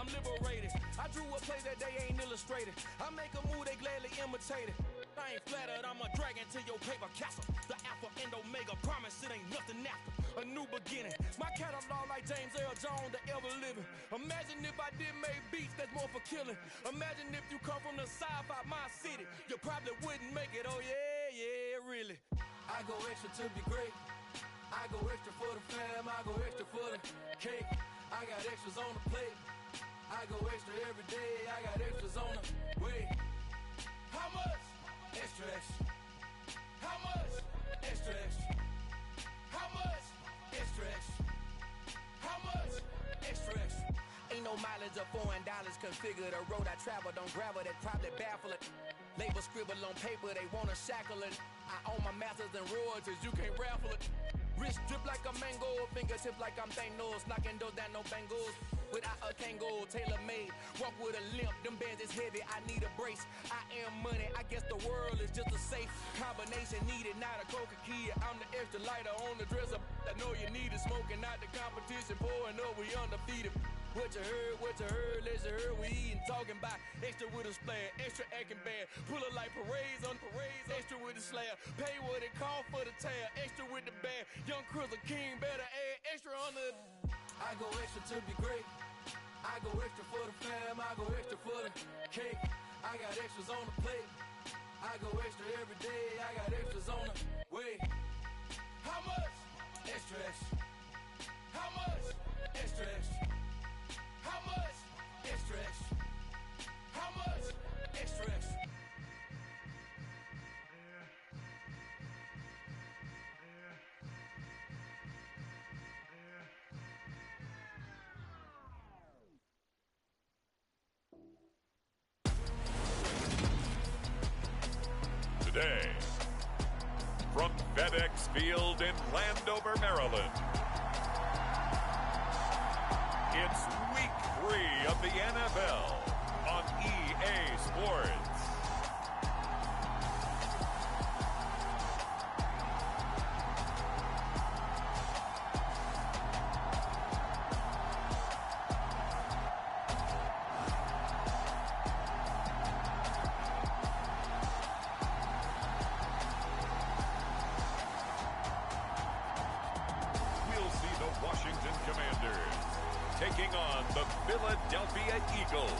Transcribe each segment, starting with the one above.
I'm liberated. I drew a play that they ain't illustrated. I make a move, they gladly imitate it. I ain't flattered, I'm a dragon to your paper castle. The alpha and omega, promise it ain't nothing after. A new beginning. My catalog like James Earl Jones, the ever living. Imagine if I did make beats that's more for killing. Imagine if you come from the sci-fi, my city. You probably wouldn't make it, oh yeah, really. I go extra to be great. I go extra for the fam, I go extra for the cake. I got extras on the plate. I go extra every day, I got extras on the way. How much? Extra, extra. How much? Extra, extra. How much? Extra, extra. How much? Extra, extra. Ain't no mileage of $4 configure the road I travel. Don't gravel, that probably baffle it. Label scribble on paper, they wanna shackle it. I own my masters and royalties, you can't raffle it. Wrist drip like a mango, fingertips like I'm Thanos, knocking doors down, no bangles. Without a Kango, tailor-made, walk with a limp, them bands is heavy, I need a brace. I am money, I guess the world is just a safe combination needed, not a coca-key. I'm the extra lighter on the dresser, I know you need it, smoking out the competition, pouring up, we undefeated. What you heard, let's heard, we eating, talking about extra with a splash, extra acting bad, pull it like parades on parades, extra with the slab, pay what it call for the tab, extra with the bag, young Crystal King, better add extra on the. I go extra to be great, I go extra for the fam, I go extra for the cake, I got extras on the plate, I go extra every day, I got extras on the way. How much? Extra, extra. How much? Extra, extra. How much? Extra, extra. How much? Extra, extra. Today, from FedEx Field in Landover, Maryland, it's Week 3 of the NFL on EA Sports. We'll see the Washington Commanders taking on the Philadelphia Eagles.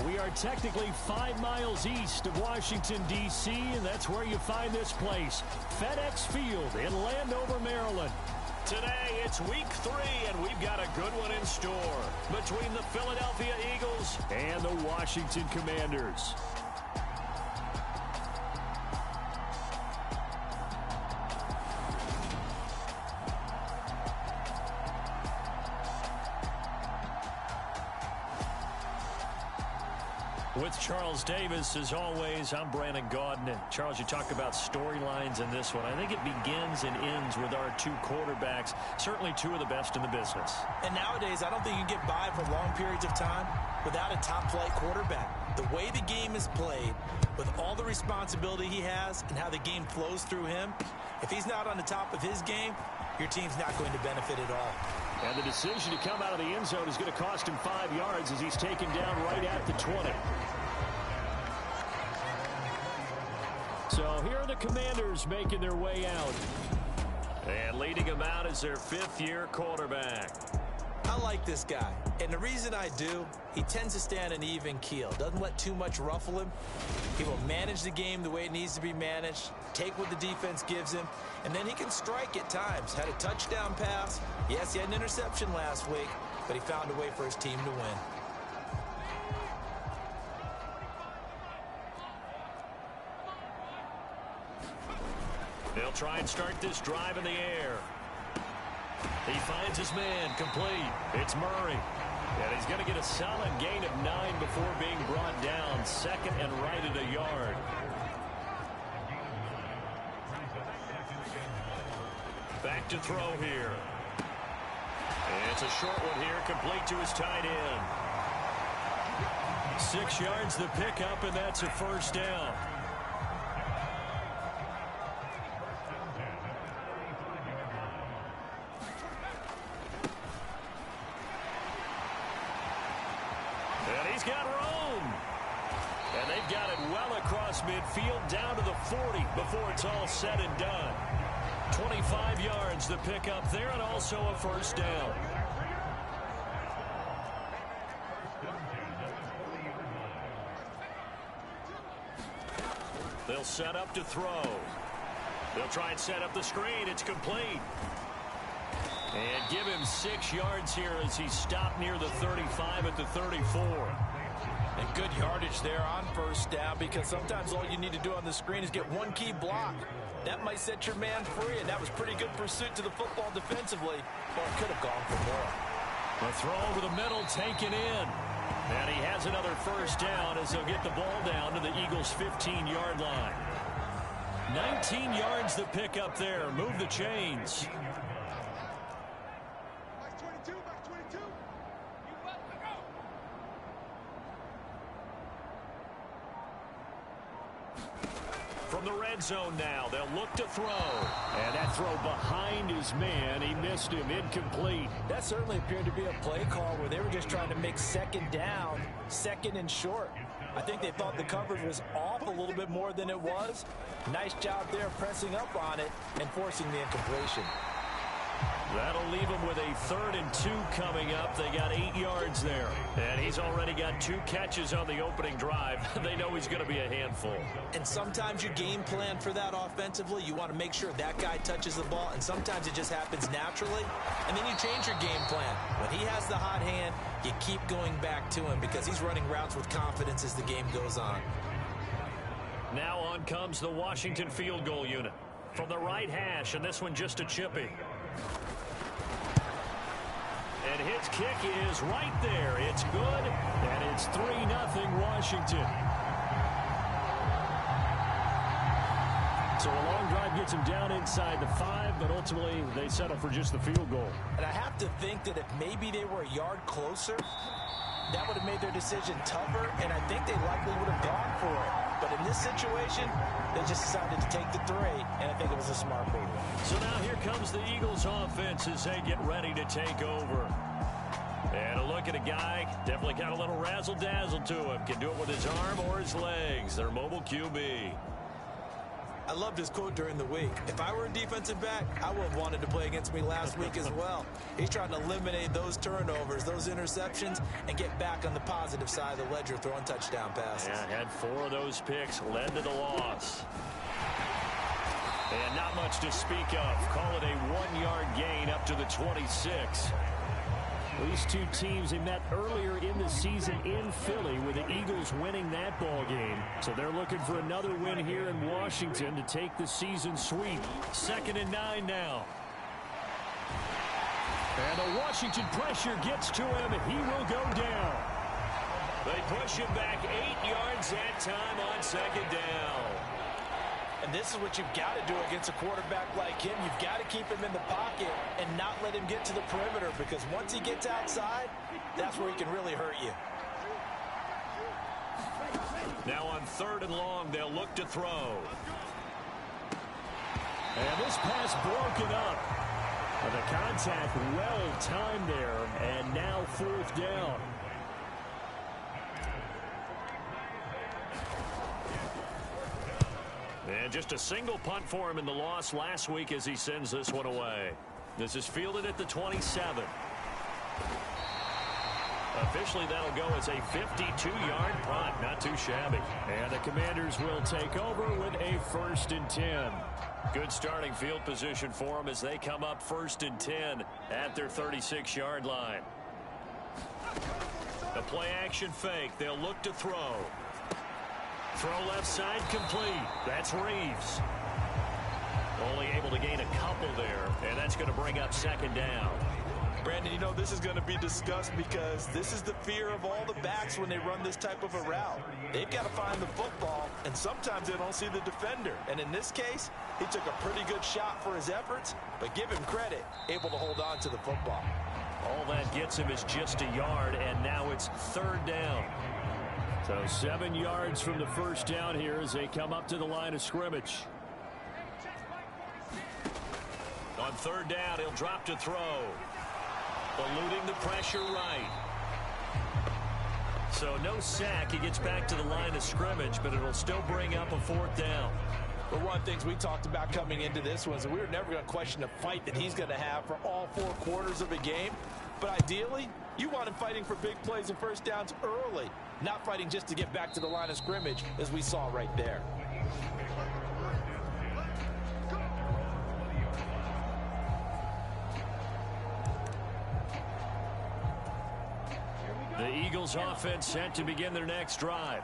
We are technically 5 miles east of Washington, D.C., and that's where you find this place, FedEx Field in Landover, Maryland. Today, it's Week 3, and we've got a good one in store between the Philadelphia Eagles and the Washington Commanders. With Charles Davis, as always, I'm Brandon Gaudin. Charles, you talk about storylines in this one. I think it begins and ends with our two quarterbacks, certainly two of the best in the business. And nowadays, I don't think you can get by for long periods of time without a top-flight quarterback. The way the game is played, with all the responsibility he has and how the game flows through him, if he's not on the top of his game, your team's not going to benefit at all. And the decision to come out of the end zone is going to cost him 5 yards as he's taken down right at the 20. So here are the Commanders making their way out. And leading them out is their fifth-year quarterback. I like this guy, and the reason I do, he tends to stand an even keel, doesn't let too much ruffle him. He will manage the game the way it needs to be managed, take what the defense gives him, and then he can strike at times. Had a touchdown pass. Yes, he had an interception last week, but he found a way for his team to win. They'll try and start this drive in the air. He finds his man, complete. It's Murray. And he's going to get a solid gain of 9 before being brought down. Second and right at a yard. Back to throw here. And it's a short one here, complete to his tight end. 6 yards the pickup, and that's a first down. he's got room. And they've got it well across midfield down to the 40 before it's all said and done. 25 yards to pick up there and also a first down. They'll set up to throw. They'll try and set up the screen. It's complete. And give him 6 yards here as he stopped near the 35 at the 34. And good yardage there on first down, because sometimes all you need to do on the screen is get one key block. That might set your man free, and that was pretty good pursuit to the football defensively. Or it could have gone for more. The throw over the middle taken in. And he has another first down as they'll get the ball down to the Eagles' 15-yard line. 19 yards to pick up there. Move the chains. From the red zone now, they'll look to throw. And that throw behind his man. He missed him. Incomplete. That certainly appeared to be a play call where they were just trying to make second down, second and short. I think they thought the coverage was off a little bit more than it was. Nice job there pressing up on it and forcing the incompletion. That'll leave him with a 3rd and 2 coming up. They got 8 yards there. And he's already got 2 catches on the opening drive. They know he's going to be a handful. And sometimes you game plan for that offensively. You want to make sure that guy touches the ball. And sometimes it just happens naturally. And then you change your game plan. When he has the hot hand, you keep going back to him because he's running routes with confidence as the game goes on. Now on comes the Washington field goal unit. From the right hash, and this one just a chippy. And his kick is right there. It's good, and it's 3-0 Washington. So a long drive gets him down inside the 5, but ultimately they settle for just the field goal. And I have to think that if maybe they were a yard closer, that would have made their decision tougher, and I think they likely would have gone for it. But in this situation, they just decided to take the 3, and I think it was a smart move. So now here comes the Eagles offense as they get ready to take over. And a look at a guy, definitely got a little razzle-dazzle to him. Can do it with his arm or his legs. Their mobile QB. I loved his quote during the week. If I were a defensive back, I would have wanted to play against me last week as well. He's trying to eliminate those turnovers, those interceptions, and get back on the positive side of the ledger throwing touchdown passes. Yeah, had 4 of those picks, led to the loss. And not much to speak of. Call it a 1-yard gain up to the 26. These two teams, they met earlier in the season in Philly with the Eagles winning that ball game. So they're looking for another win here in Washington to take the season sweep. 2nd and 9 now. And the Washington pressure gets to him. He will go down. They push him back 8 yards that time on 2nd down. And this is what you've got to do against a quarterback like him. You've got to keep him in the pocket and not let him get to the perimeter, because once he gets outside, that's where he can really hurt you. Now on 3rd and long, they'll look to throw. And this pass broken up. And the contact well timed there, and now 4th down. And just a single punt for him in the loss last week as he sends this one away. This is fielded at the 27. Officially, that'll go as a 52-yard punt. Not too shabby. And the Commanders will take over with a 1st and 10. Good starting field position for them as they come up 1st and 10 at their 36-yard line. The play action fake. They'll look to throw. Throw left side complete. That's Reeves. Only able to gain a couple there, and that's going to bring up 2nd down. Brandon, you know, this is going to be discussed because this is the fear of all the backs when they run this type of a route. They've got to find the football, and sometimes they don't see the defender. And in this case, he took a pretty good shot for his efforts, but give him credit, able to hold on to the football. All that gets him is just a yard, and now it's 3rd down. So 7 yards from the 1st down here as they come up to the line of scrimmage. On 3rd down, he'll drop to throw. Eluding the pressure right. So no sack. He gets back to the line of scrimmage, but it'll still bring up a 4th down. But one of the things we talked about coming into this was that we were never going to question the fight that he's going to have for all 4 quarters of a game. But ideally, you want him fighting for big plays and first downs early, not fighting just to get back to the line of scrimmage, as we saw right there. The Eagles offense set to begin their next drive.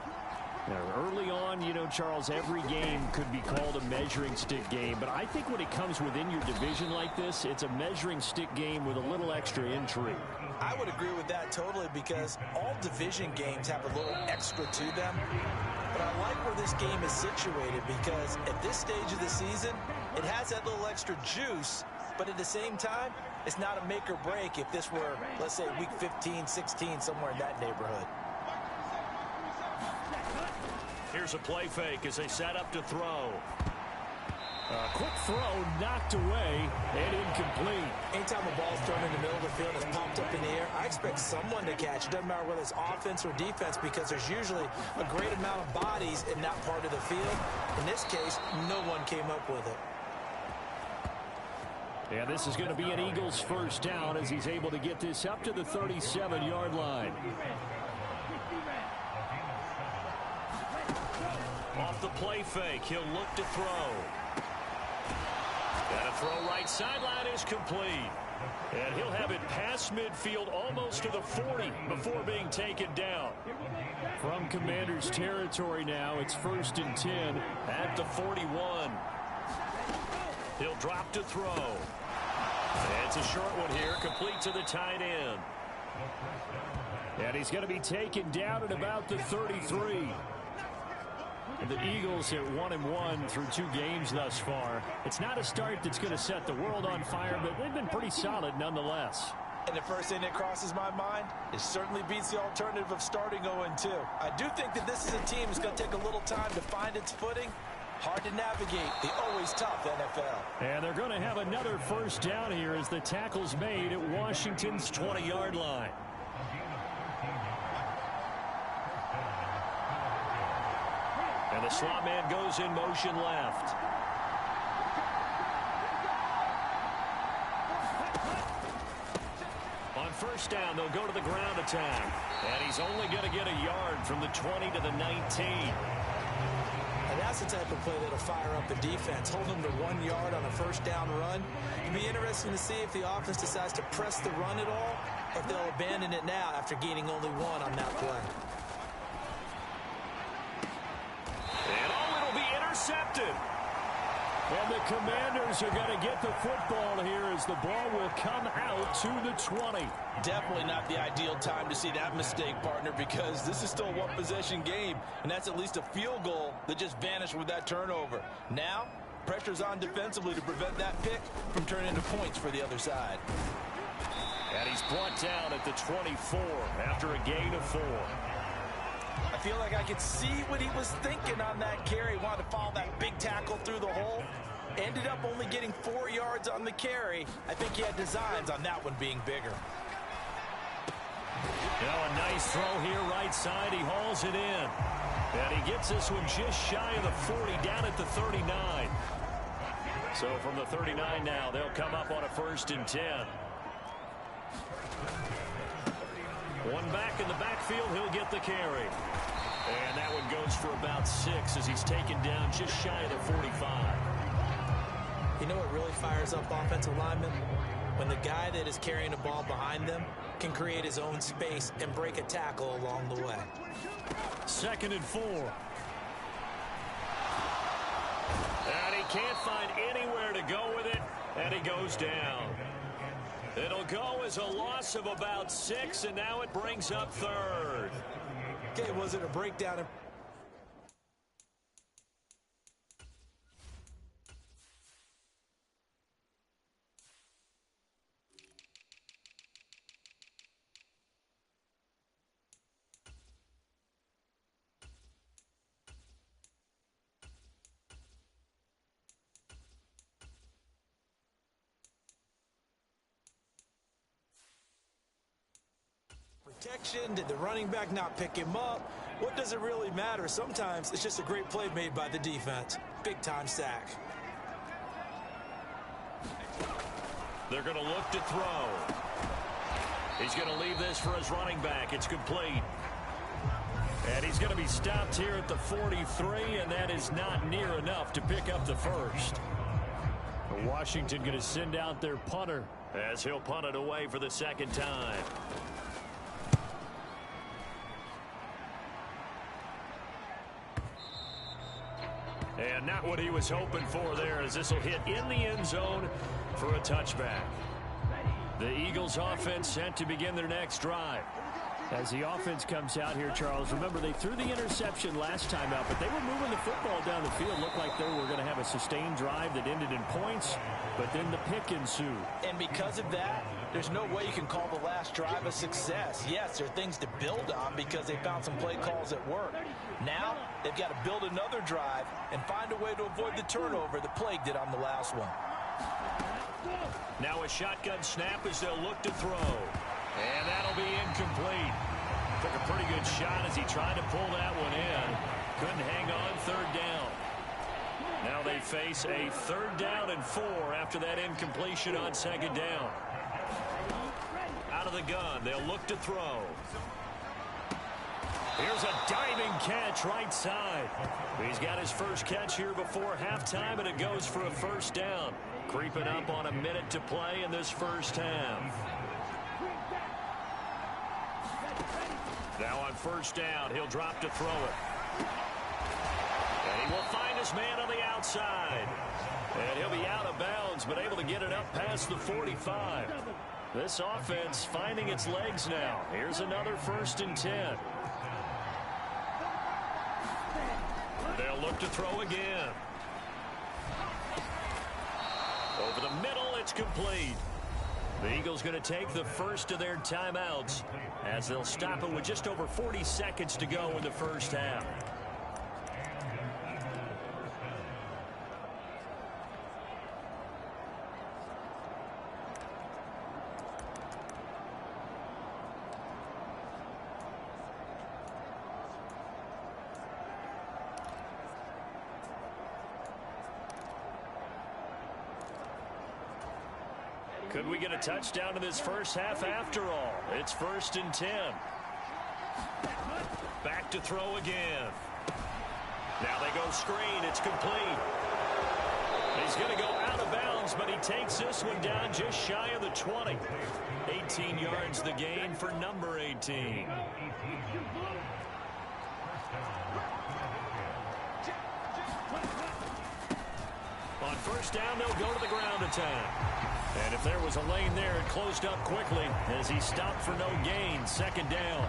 Now, early on, you know, Charles, every game could be called a measuring stick game. But I think when it comes within your division like this, it's a measuring stick game with a little extra intrigue. I would agree with that totally, because all division games have a little extra to them. But I like where this game is situated, because at this stage of the season, it has that little extra juice. But at the same time, it's not a make or break if this were, let's say, week 15, 16, somewhere in that neighborhood. Here's a play fake as they set up to throw. A quick throw knocked away and incomplete. Anytime a ball's thrown in the middle of the field and it's popped up in the air, I expect someone to catch. It doesn't matter whether it's offense or defense, because there's usually a great amount of bodies in that part of the field. In this case, no one came up with it. And this is going to be an Eagles first down as he's able to get this up to the 37-yard line. Off the play fake, he'll look to throw. Got a throw right sideline is complete. And he'll have it past midfield almost to the 40 before being taken down. From Commanders territory now, it's 1st and 10 at the 41. He'll drop to throw. And it's a short one here, complete to the tight end. And he's going to be taken down at about the 33. And the Eagles at 1-1 through 2 games thus far. It's not a start that's going to set the world on fire, but they've been pretty solid nonetheless. And the first thing that crosses my mind, it certainly beats the alternative of starting 0-2. I do think that this is a team that's going to take a little time to find its footing. Hard to navigate the always tough NFL. And they're going to have another first down here as the tackle's made at Washington's 20-yard line. And the slot man goes in motion left. On first down, they'll go to the ground attack. And he's only going to get a yard from the 20 to the 19. And that's the type of play that'll fire up the defense. Hold them to 1 yard on a first down run. It'll be interesting to see if the offense decides to press the run at all, or if they'll abandon it now after gaining only 1 on that play. Intercepted. And the Commanders are going to get the football here as the ball will come out to the 20. Definitely not the ideal time to see that mistake, partner, because this is still a one-possession game, and that's at least a field goal that just vanished with that turnover. Now, pressure's on defensively to prevent that pick from turning into points for the other side. And he's brought down at the 24 after a gain of 4. I feel like I could see what he was thinking on that carry. Wanted to follow that big tackle through the hole. Ended up only getting 4 yards on the carry. I think he had designs on that one being bigger. Now a nice throw here right side. He hauls it in. And he gets this one just shy of the 40 down at the 39. So from the 39 now, they'll come up on a 1st and 10. One back in the backfield, he'll get the carry. And that one goes for about 6 as he's taken down just shy of the 45. You know what really fires up offensive linemen? When the guy that is carrying the ball behind them can create his own space and break a tackle along the way. 2nd and 4. And he can't find anywhere to go with it, and he goes down. It'll go as a loss of about 6, and now it brings up 3rd. Okay, was it a breakdown? protection? Did the running back not pick him up? What does it really matter? Sometimes it's just a great play made by the defense. Big-time sack. They're going to look to throw. He's going to leave this for his running back. It's complete. And he's going to be stopped here at the 43, and that is not near enough to pick up the first. Washington going to send out their punter as he'll punt it away for the second time. And not what he was hoping for there, as this will hit in the end zone for a touchback. The Eagles offense set to begin their next drive. As the offense comes out here, Charles, remember they threw the interception last time out, but they were moving the football down the field. Looked like they were going to have a sustained drive that ended in points, but then the pick ensued. And because of that, there's no way you can call the last drive a success. Yes, there are things to build on because they found some play calls that work. Now, they've got to build another drive and find a way to avoid the turnover that plagued did on the last one. Now a shotgun snap as they'll look to throw. And that'll be incomplete. Took a pretty good shot as he tried to pull that one in. Couldn't hang on third down. Now they face a 3rd down and 4 after that incompletion on 2nd down. Out of the gun, they'll look to throw. Here's a diving catch right side. He's got his first catch here before halftime, and it goes for a 1st down. Creeping up on a minute to play in this first half. Now on 1st down, he'll drop to throw it. And he will find his man on the outside. And he'll be out of bounds, but able to get it up past the 45. This offense finding its legs now. Here's another 1st and 10. They'll look to throw again. Over the middle, it's complete. The Eagles going to take the first of their timeouts as they'll stop it with just over 40 seconds to go in the first half. Could we get a touchdown in this first half after all? It's 1st and 10. Back to throw again. Now they go screen. It's complete. He's going to go out of bounds, but he takes this one down just shy of the 20. 18 yards the gain for number 18. On 1st down, they'll go to the ground attack. And if there was a lane there, it closed up quickly as he stopped for no gain. 2nd down.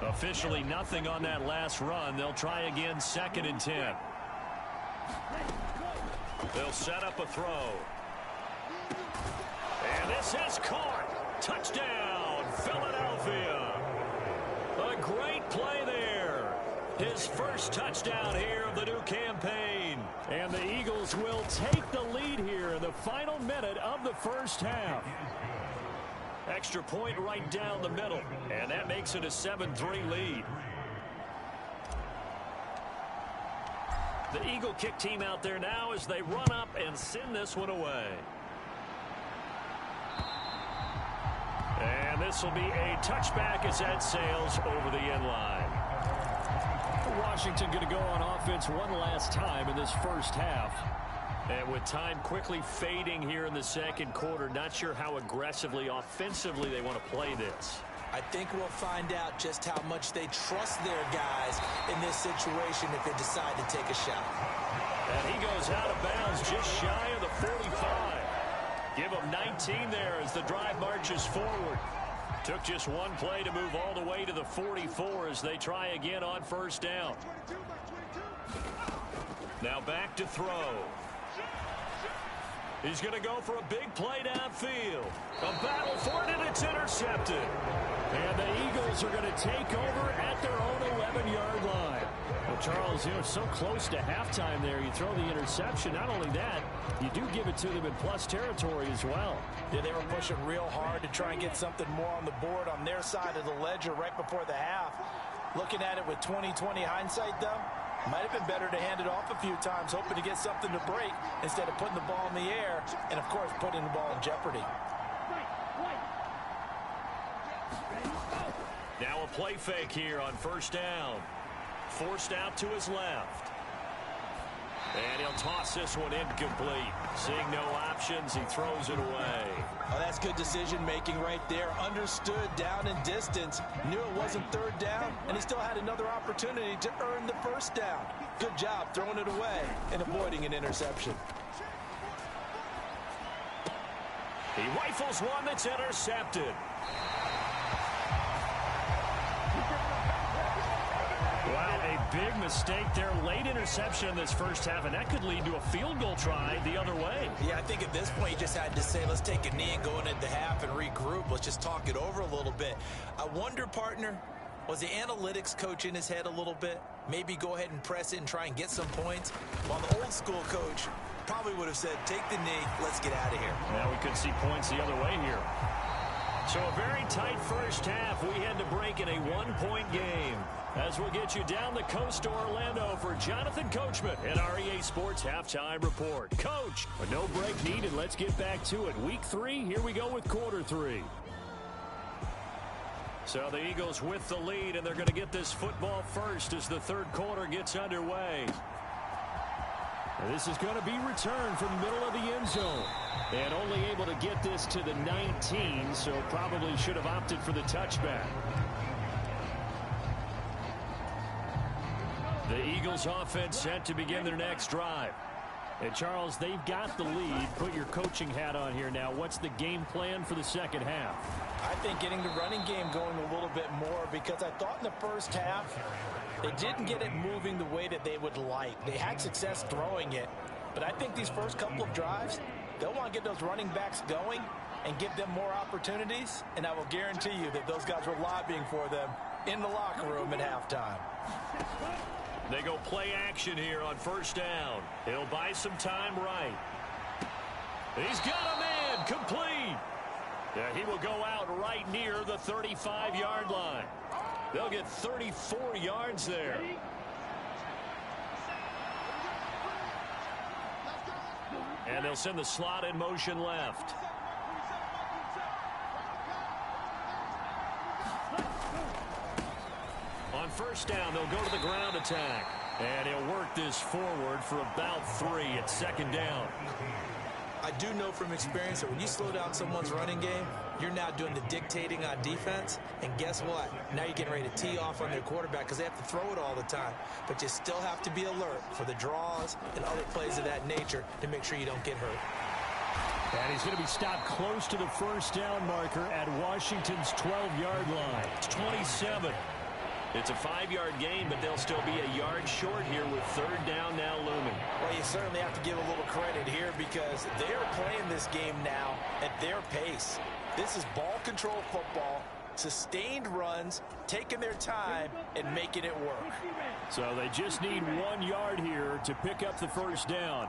Officially nothing on that last run. They'll try again 2nd and 10. They'll set up a throw. And this is caught. Touchdown, Philadelphia. A great play there. His first touchdown here of the new campaign. And the Eagles will take the lead here in the final minute of the first half. Extra point right down the middle. And that makes it a 7-3 lead. The Eagle kick team out there now as they run up and send this one away. And this will be a touchback as that sails over the end line. Washington going to go on offense one last time in this first half. And with time quickly fading here in the second quarter, not sure how aggressively, offensively they want to play this. I think we'll find out just how much they trust their guys in this situation if they decide to take a shot. And he goes out of bounds just shy of the 45. Give him 19 there as the drive marches forward. Took just one play to move all the way to the 44 as they try again on 1st down. Now back to throw. He's going to go for a big play downfield. A battle for it, and it's intercepted. And the Eagles are going to take over at their own 11-yard line. Well, Charles, so close to halftime there. You throw the interception. Not only that, you do give it to them in plus territory as well. Yeah, they were pushing real hard to try and get something more on the board on their side of the ledger right before the half. Looking at it with 20/20 hindsight, though, might have been better to hand it off a few times, hoping to get something to break instead of putting the ball in the air and, of course, putting the ball in jeopardy. Now a play fake here on first down. Forced out to his left. And he'll toss this one incomplete. Seeing no options, he throws it away. Oh, that's good decision-making right there. Understood down and distance. Knew it wasn't third down, and he still had another opportunity to earn the first down. Good job throwing it away and avoiding an interception. He rifles one that's intercepted. Wow, a big mistake there. Late interception in this first half, and that could lead to a field goal try the other way. Yeah, I think at this point you just had to say, let's take a knee and go into the half and regroup. Let's just talk it over a little bit. I wonder, partner, was the analytics coach in his head a little bit? Maybe go ahead and press it and try and get some points? While the old school coach probably would have said, take the knee, let's get out of here. Now we could see points the other way here. So a very tight first half. We head to break in a one-point game. As we'll get you down the coast to Orlando for Jonathan Coachman at our EA Sports Halftime Report. Coach, a no break needed. Let's get back to it. Week 3, here we go with quarter 3. So the Eagles with the lead, and they're going to get this football first as the third quarter gets underway. And this is going to be returned from the middle of the end zone. And only able to get this to the 19, so probably should have opted for the touchback. The Eagles offense set to begin their next drive. And Charles, they've got the lead. Put your coaching hat on here now. What's the game plan for the second half? I think getting the running game going a little bit more, because I thought in the first half they didn't get it moving the way that they would like. They had success throwing it, but I think these first couple of drives, they'll want to get those running backs going and give them more opportunities, and I will guarantee you that those guys were lobbying for them in the locker room at halftime. They go play action here on first down. He'll buy some time right. He's got a man complete. Yeah, he will go out right near the 35-yard line. They'll get 34 yards there. And they'll send the slot in motion left. On first down, they'll go to the ground attack. And he'll work this forward for about 3 at second down. I do know from experience that when you slow down someone's running game, you're now doing the dictating on defense. And guess what? Now you're getting ready to tee off on their quarterback because they have to throw it all the time. But you still have to be alert for the draws and other plays of that nature to make sure you don't get hurt. And he's going to be stopped close to the first down marker at Washington's 12-yard line. It's 27. It's a 5-yard gain, but they'll still be a yard short here with third down now looming. Well, you certainly have to give a little credit here because they're playing this game now at their pace. This is ball control football, sustained runs, taking their time, and making it work. So they just need 1 yard here to pick up the first down.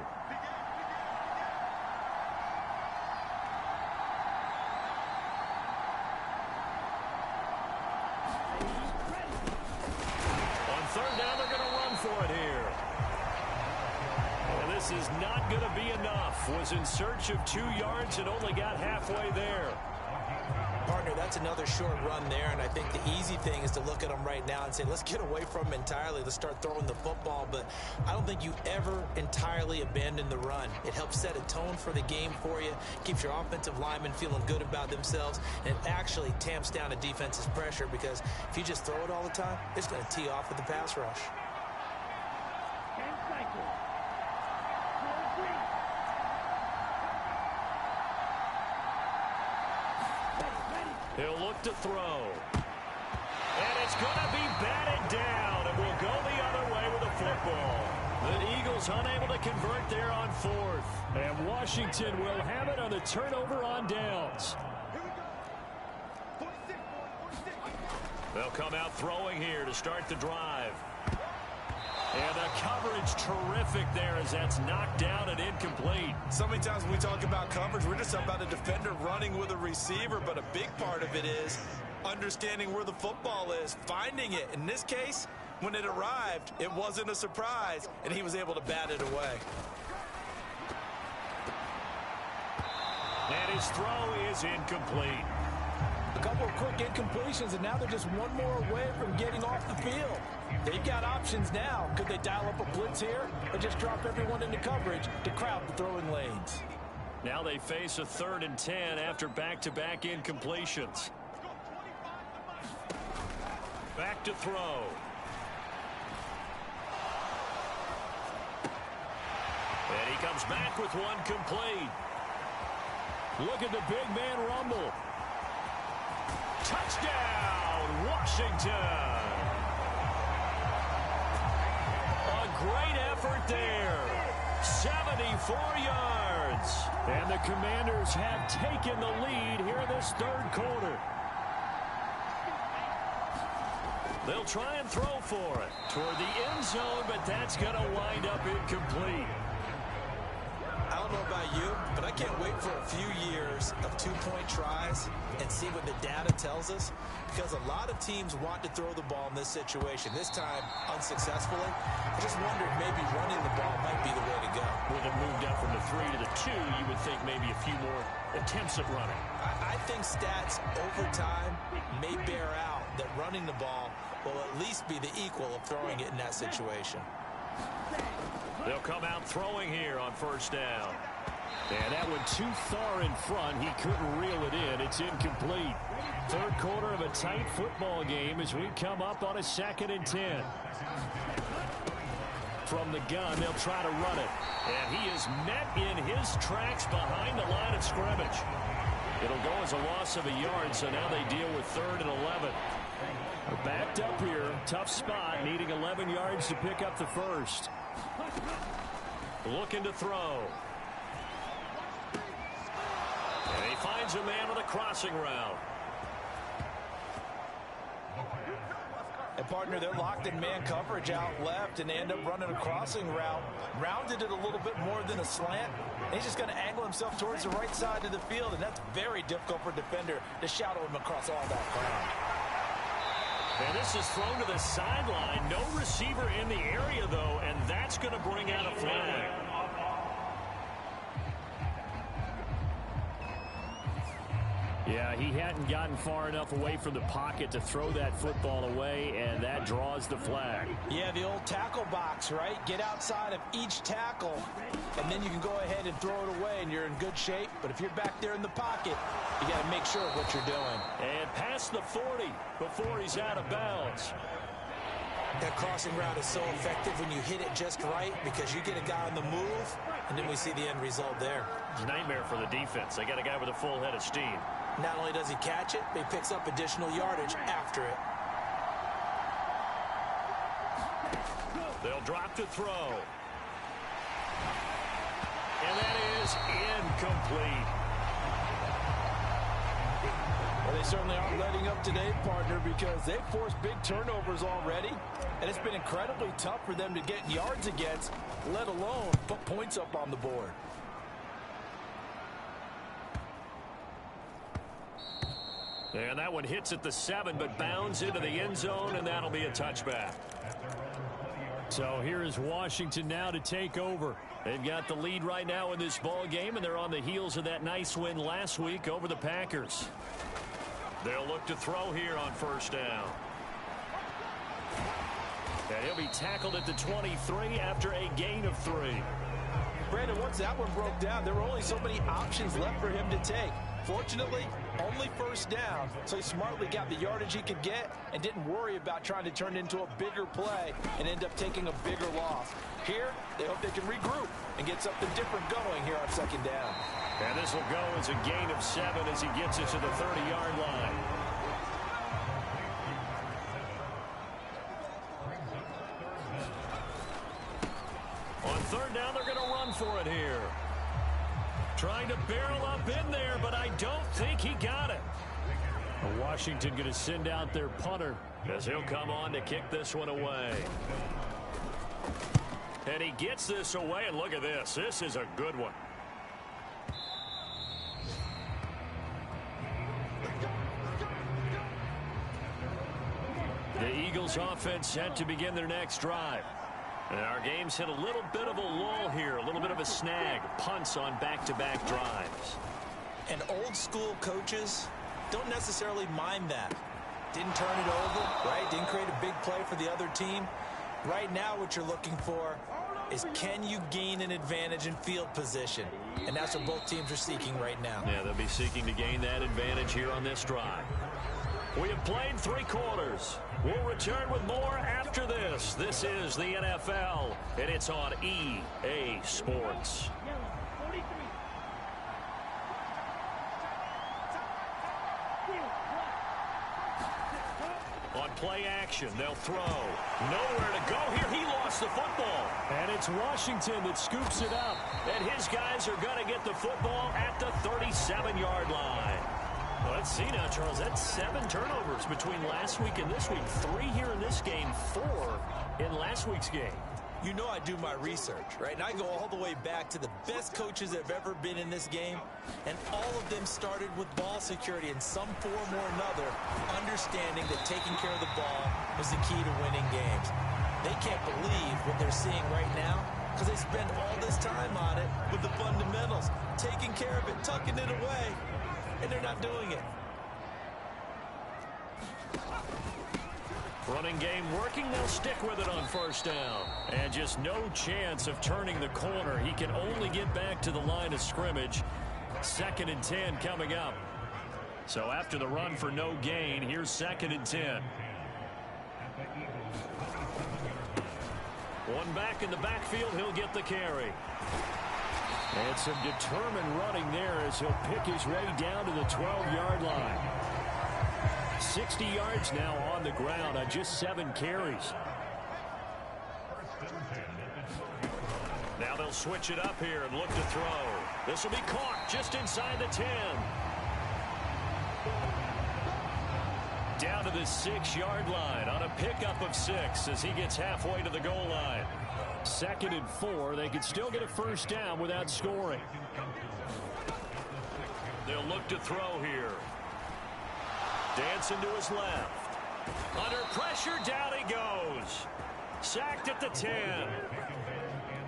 Is not going to be enough. Was in search of 2 yards and only got halfway there. Partner, that's another short run there, and I think the easy thing is to look at them right now and say, let's get away from them entirely. Let's start throwing the football, but I don't think you ever entirely abandon the run. It helps set a tone for the game for you, keeps your offensive linemen feeling good about themselves, and it actually tamps down a defense's pressure because if you just throw it all the time, it's going to tee off with the pass rush. He'll look to throw. And it's going to be batted down, and we'll go the other way with the football. The Eagles Eagles unable to convert there on fourth. And Washington will have it on the turnover on downs. They'll come out throwing here to start the drive. And the coverage terrific there as that's knocked down and incomplete. So many times when we talk about coverage, we're just about a defender running with a receiver, but a big part of it is understanding where the football is, finding it. In this case, when it arrived, it wasn't a surprise, and he was able to bat it away. And his throw is incomplete. A couple of quick incompletions, and now they're just one more away from getting off the field. They've got options now. Could they dial up a blitz here or just drop everyone into coverage to crowd the throwing lanes? Now they face a 3rd and 10 after back-to-back incompletions. Back to throw. And he comes back with one complete. Look at the big man rumble. Touchdown, Washington. A great effort there. 74 yards. And the Commanders have taken the lead here in this 3rd quarter. They'll try and throw for it toward the end zone, but that's going to wind up incomplete. I don't know about you, but I can't wait for a few years of 2-point tries and see what the data tells us, because a lot of teams want to throw the ball in this situation. This time, unsuccessfully. I just wonder if maybe running the ball might be the way to go. With it moved up from the 3 to the 2, you would think maybe a few more attempts at running. I think stats over time may bear out that running the ball will at least be the equal of throwing it in that situation. They'll come out throwing here on 1st down. And that one too far in front. He couldn't reel it in. It's incomplete. 3rd quarter of a tight football game as we come up on a 2nd and 10. From the gun, they'll try to run it. And he is met in his tracks behind the line of scrimmage. It'll go as a loss of a yard, so now they deal with 3rd and 11. They're backed up here. Tough spot, needing 11 yards to pick up the first. Looking to throw. And he finds a man with a crossing route. And partner, they're locked in man coverage out left, and they end up running a crossing route. Rounded it a little bit more than a slant. And he's just going to angle himself towards the right side of the field, and that's very difficult for a defender to shadow him across all that ground. And this is thrown to the sideline. No receiver in the area, though, and that's going to bring out a flag. Yeah, he hadn't gotten far enough away from the pocket to throw that football away, and that draws the flag. Yeah, the old tackle box, right? Get outside of each tackle, and then you can go ahead and throw it away, and you're in good shape. But if you're back there in the pocket, you got to make sure of what you're doing. And past the 40 before he's out of bounds. That crossing route is so effective when you hit it just right, because you get a guy on the move, and then we see the end result there. It's a nightmare for the defense. They got a guy with a full head of steam. Not only does he catch it, but he picks up additional yardage after it. They'll drop to throw. And that is incomplete. Well, they certainly aren't letting up today, partner, because they've forced big turnovers already, and it's been incredibly tough for them to get yards against, let alone put points up on the board. And that one hits at the 7, but bounds into the end zone, and that'll be a touchback. So here is Washington now to take over. They've got the lead right now in this ball game, and they're on the heels of that nice win last week over the Packers. They'll look to throw here on 1st down. And he'll be tackled at the 23 after a gain of 3. Brandon, once that one broke down, there were only so many options left for him to take. Fortunately, only 1st down, so he smartly got the yardage he could get and didn't worry about trying to turn it into a bigger play and end up taking a bigger loss. Here, they hope they can regroup and get something different going here on 2nd down. And this will go as a gain of 7 as he gets it to the 30-yard line. On third down, they're going to run for it here. Trying to barrel up in there, but I don't think he got it. Washington going to send out their punter as he'll come on to kick this one away. And he gets this away, and look at this. This is a good one. The Eagles offense set to begin their next drive. And our game's hit a little bit of a lull here, a little bit of a snag. Punts on back-to-back drives. And old school coaches don't necessarily mind that. Didn't turn it over, right? Didn't create a big play for the other team. Right now what you're looking for is, can you gain an advantage in field position? And that's what both teams are seeking right now. Yeah, they'll be seeking to gain that advantage here on this drive. We have played 3 quarters. We'll return with more after this. This is the NFL, and it's on EA Sports. On play action, they'll throw. Nowhere to go here. He lost the football. And it's Washington that scoops it up. And his guys are going to get the football at the 37-yard line. Well, let's see now, Charles. That's 7 turnovers between last week and this week. 3 here in this game, 4 in last week's game. You know I do my research, right? And I go all the way back to the best coaches that have ever been in this game. And all of them started with ball security in some form or another, understanding that taking care of the ball was the key to winning games. They can't believe what they're seeing right now because they spend all this time on it with the fundamentals, taking care of it, tucking it away, and they're not doing it. Running game working. They'll stick with it on first down. And just no chance of turning the corner. He can only get back to the line of scrimmage. 2nd and 10 coming up. So after the run for no gain, here's 2nd and 10. One back in the backfield. He'll get the carry. And some determined running there as he'll pick his way down to the 12-yard line. 60 yards now on the ground on just 7 carries. Now they'll switch it up here and look to throw. This will be caught just inside the 10. Down to the 6-yard line on a pickup of 6 as he gets halfway to the goal line. 2nd and 4. They could still get a first down without scoring. They'll look to throw here. Dancing to his left. Under pressure, down he goes. Sacked at the 10.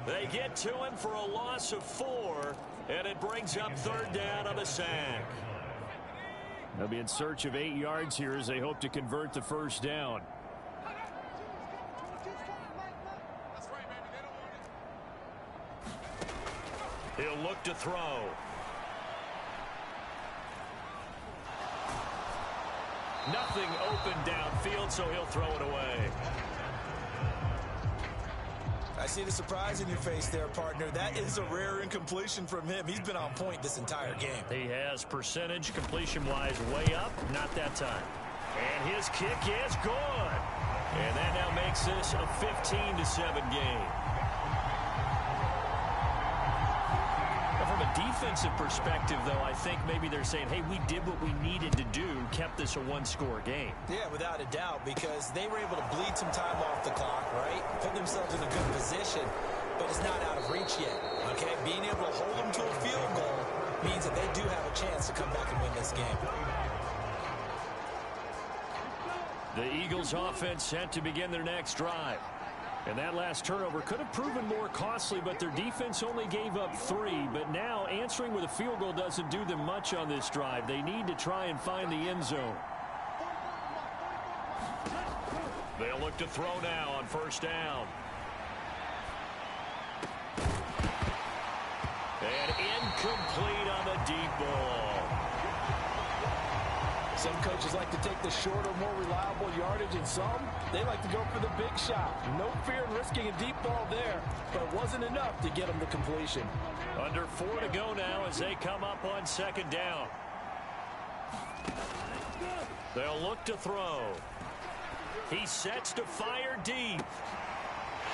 They get to him for a loss of 4, and it brings up 3rd down on the sack. They'll be in search of 8 yards here as they hope to convert the first down. He'll look to throw. Nothing open downfield, so he'll throw it away. I see the surprise in your face there, partner. That is a rare incompletion from him. He's been on point this entire game. He has percentage completion-wise way up. Not that time. And his kick is good. And that now makes this a 15-7 game. From a defensive perspective, though, I think maybe they're saying, hey, we did what we needed to do, kept this a 1-score game. Yeah, without a doubt, because they were able to bleed some time off the clock, right? Put themselves in a good position, but it's not out of reach yet, okay? Being able to hold them to a field goal means that they do have a chance to come back and win this game. The Eagles offense set to begin their next drive. And that last turnover could have proven more costly, but their defense only gave up 3. But now answering with a field goal doesn't do them much on this drive. They need to try and find the end zone. They'll look to throw now on first down. And incomplete on the deep ball. Some coaches like to take the shorter, more reliable yardage, and some, they like to go for the big shot. No fear in risking a deep ball there, but it wasn't enough to get them to completion. Under 4 to go now as they come up on 2nd down. They'll look to throw. He sets to fire deep.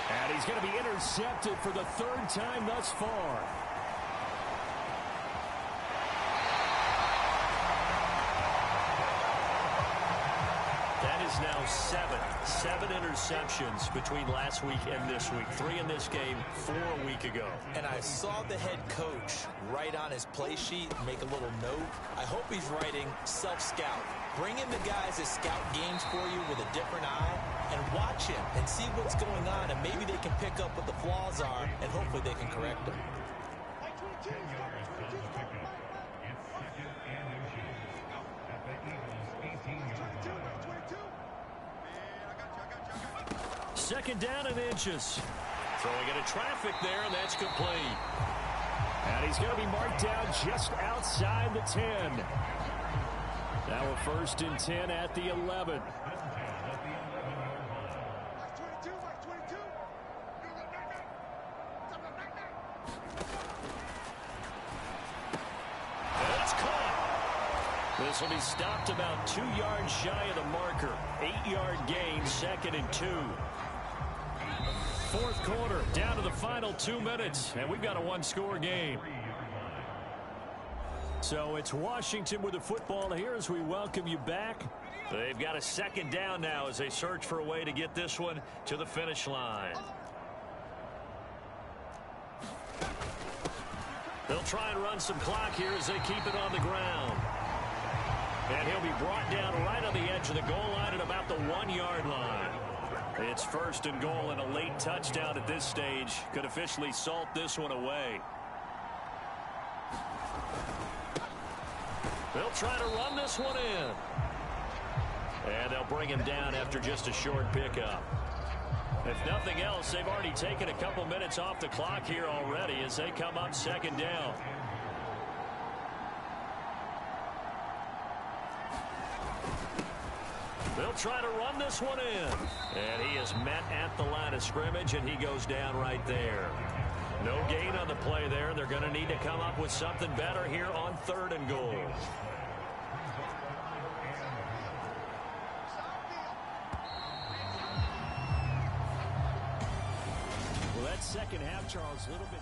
And he's going to be intercepted for the third time thus far. That is now seven interceptions between last week and this week. 3 in this game, 4 a week ago. And I saw the head coach write on his play sheet, make a little note. I hope he's writing self-scout. Bring in the guys that scout games for you with a different eye and watch him and see what's going on, and maybe they can pick up what the flaws are, and hopefully they can correct them. Second down and inches. Throwing into traffic there, and that's complete. And he's going to be marked down just outside the 10. Now a 1st and 10 at the 11. That's caught. This will be stopped about 2 yards shy of the marker. 8-yard gain, 2nd and 2. Fourth quarter, down to the final 2 minutes, and we've got a 1-score game. So it's Washington with the football here as we welcome you back. They've got a 2nd down now as they search for a way to get this one to the finish line. They'll try and run some clock here as they keep it on the ground. And he'll be brought down right on the edge of the goal line at about the 1-yard line. It's 1st and goal, and a late touchdown at this stage could officially salt this one away. They'll try to run this one in. And they'll bring him down after just a short pickup. If nothing else, they've already taken a couple minutes off the clock here already as they come up 2nd down. They'll try to run this one in. And he is met at the line of scrimmage, and he goes down right there. No gain on the play there. They're going to need to come up with something better here on 3rd and goal. Well, that second half, Charles, a little bit...